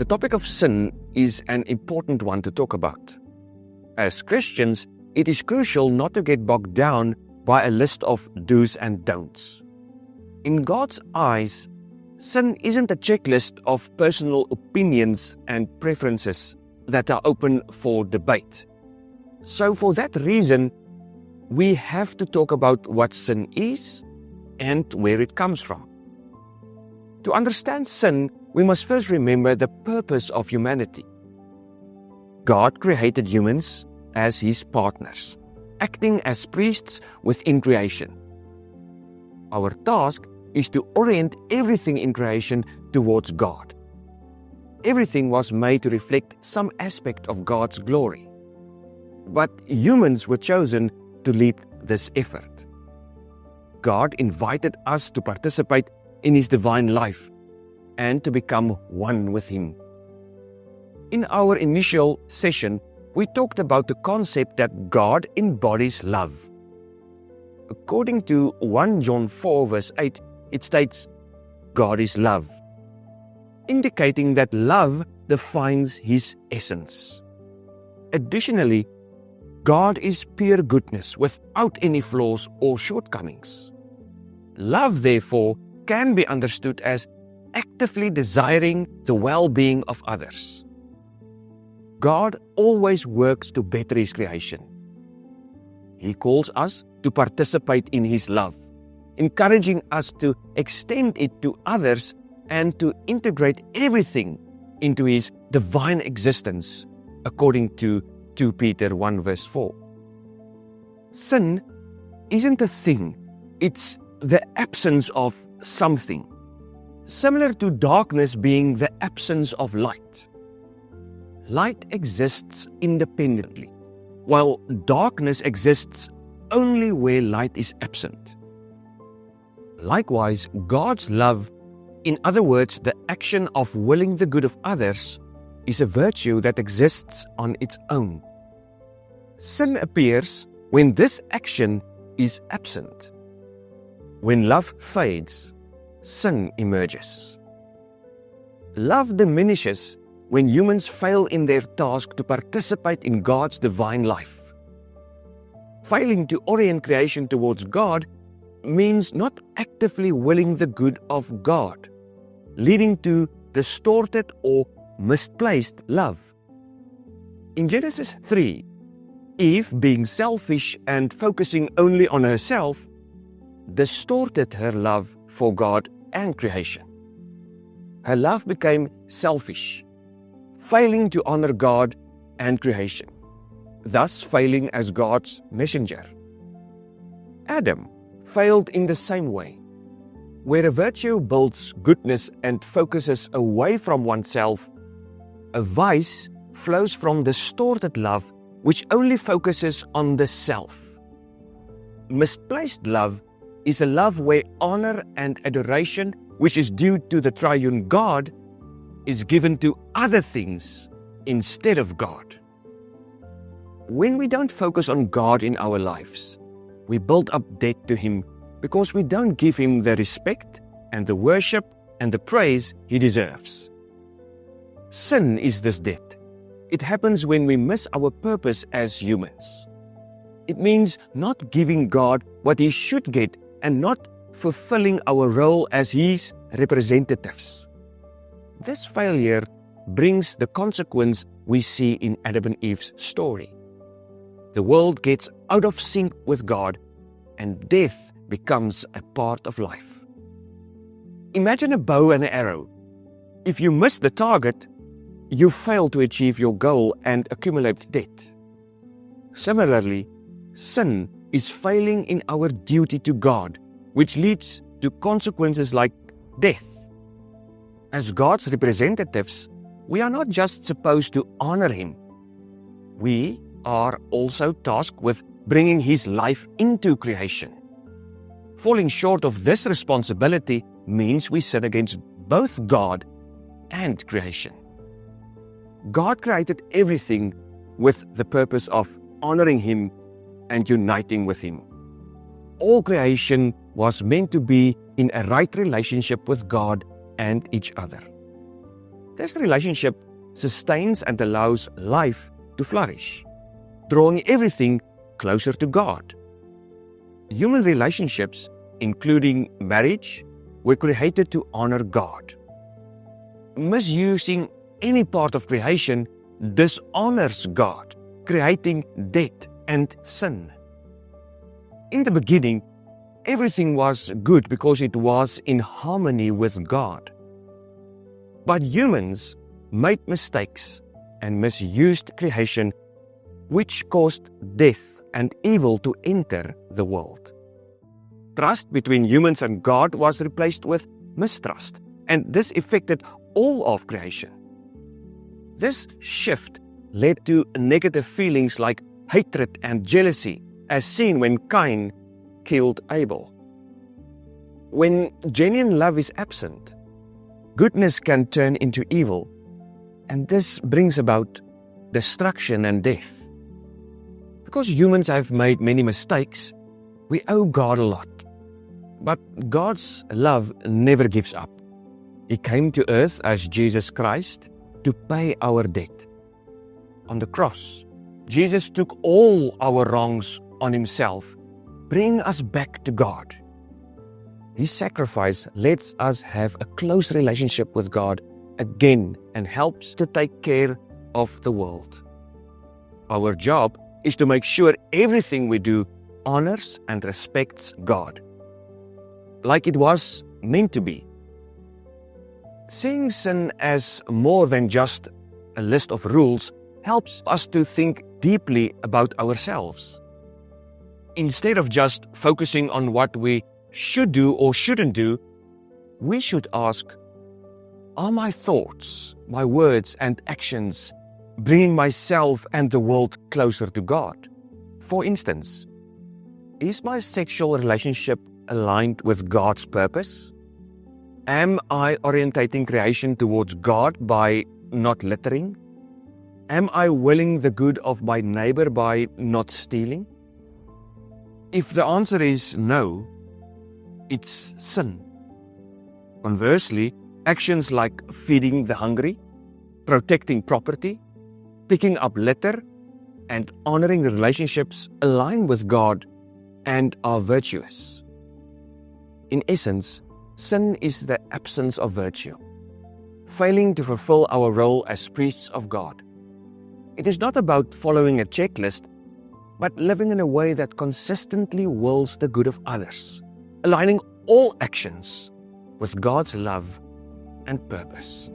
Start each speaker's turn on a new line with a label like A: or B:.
A: topic of sin is an important one to talk about. As Christians, it is crucial not to get bogged down by a list of do's and don'ts. In God's eyes, sin isn't a checklist of personal opinions and preferences that are open for debate. So for that reason, we have to talk about what sin is and where it comes from. To understand sin, we must first remember the purpose of humanity. God created humans as His partners, acting as priests within creation. Our task is to orient everything in creation towards God. Everything was made to reflect some aspect of God's glory. But humans were chosen to lead this effort. God invited us to participate in His divine life and to become one with Him. In our initial session, we talked about the concept that God embodies love. According to 1 John 4 verse 8, it states, God is love, indicating that love defines His essence. Additionally, God is pure goodness without any flaws or shortcomings. Love, therefore, can be understood as actively desiring the well-being of others. God always works to better His creation. He calls us to participate in His love, encouraging us to extend it to others and to integrate everything into His divine existence, according to 2 Peter 1 verse 4. Sin isn't a thing, it's the absence of something, similar to darkness being the absence of light. Light exists independently, while darkness exists only where light is absent. Likewise, God's love, in other words, the action of willing the good of others, is a virtue that exists on its own. Sin appears when this action is absent. When love fades, sin emerges. Love diminishes when humans fail in their task to participate in God's divine life. Failing to orient creation towards God means not actively willing the good of God, leading to distorted or misplaced love. In Genesis 3, Eve, being selfish and focusing only on herself, distorted her love for God and creation. Her love became selfish, failing to honor God and creation, thus failing as God's messenger. Adam failed in the same way. Where a virtue builds goodness and focuses away from oneself, a vice flows from distorted love which only focuses on the self. Misplaced love is a love where honor and adoration, which is due to the triune God, is given to other things instead of God. When we don't focus on God in our lives, we build up debt to Him because we don't give Him the respect and the worship and the praise He deserves. Sin is this debt. It happens when we miss our purpose as humans. It means not giving God what He should get and not fulfilling our role as His representatives. This failure brings the consequence we see in Adam and Eve's story. The world gets out of sync with God, and death becomes a part of life. Imagine a bow and an arrow. If you miss the target, you fail to achieve your goal and accumulate debt. Similarly, sin is failing in our duty to God, which leads to consequences like death. As God's representatives, we are not just supposed to honor Him. We are also tasked with bringing His life into creation. Falling short of this responsibility means we sin against both God and creation. God created everything with the purpose of honoring Him and uniting with Him. All creation was meant to be in a right relationship with God and each other. This relationship sustains and allows life to flourish, drawing everything closer to God. Human relationships, including marriage, were created to honor God. Misusing any part of creation dishonors God, creating death and sin. In the beginning, everything was good because it was in harmony with God. But humans made mistakes and misused creation, which caused death and evil to enter the world. Trust between humans and God was replaced with mistrust, and this affected all of creation. This shift led to negative feelings like hatred and jealousy, as seen when Cain killed Abel. When genuine love is absent, goodness can turn into evil, and this brings about destruction and death. Because humans have made many mistakes, we owe God a lot. But God's love never gives up. He came to earth as Jesus Christ to pay our debt. On the cross, Jesus took all our wrongs on himself, bringing us back to God. His sacrifice lets us have a close relationship with God again and helps to take care of the world. Our job is to make sure everything we do honors and respects God, like it was meant to be. Seeing sin as more than just a list of rules helps us to think deeply about ourselves. Instead of just focusing on what we should do or shouldn't do, we should ask, are my thoughts, my words and actions bringing myself and the world closer to God? For instance, is my sexual relationship aligned with God's purpose? Am I orientating creation towards God by not littering? Am I willing the good of my neighbor by not stealing? If the answer is no, it's sin. Conversely, actions like feeding the hungry, protecting property, picking up litter, and honoring relationships align with God and are virtuous. In essence, sin is the absence of virtue, failing to fulfill our role as priests of God. It is not about following a checklist, but living in a way that consistently wills the good of others, aligning all actions with God's love and purpose.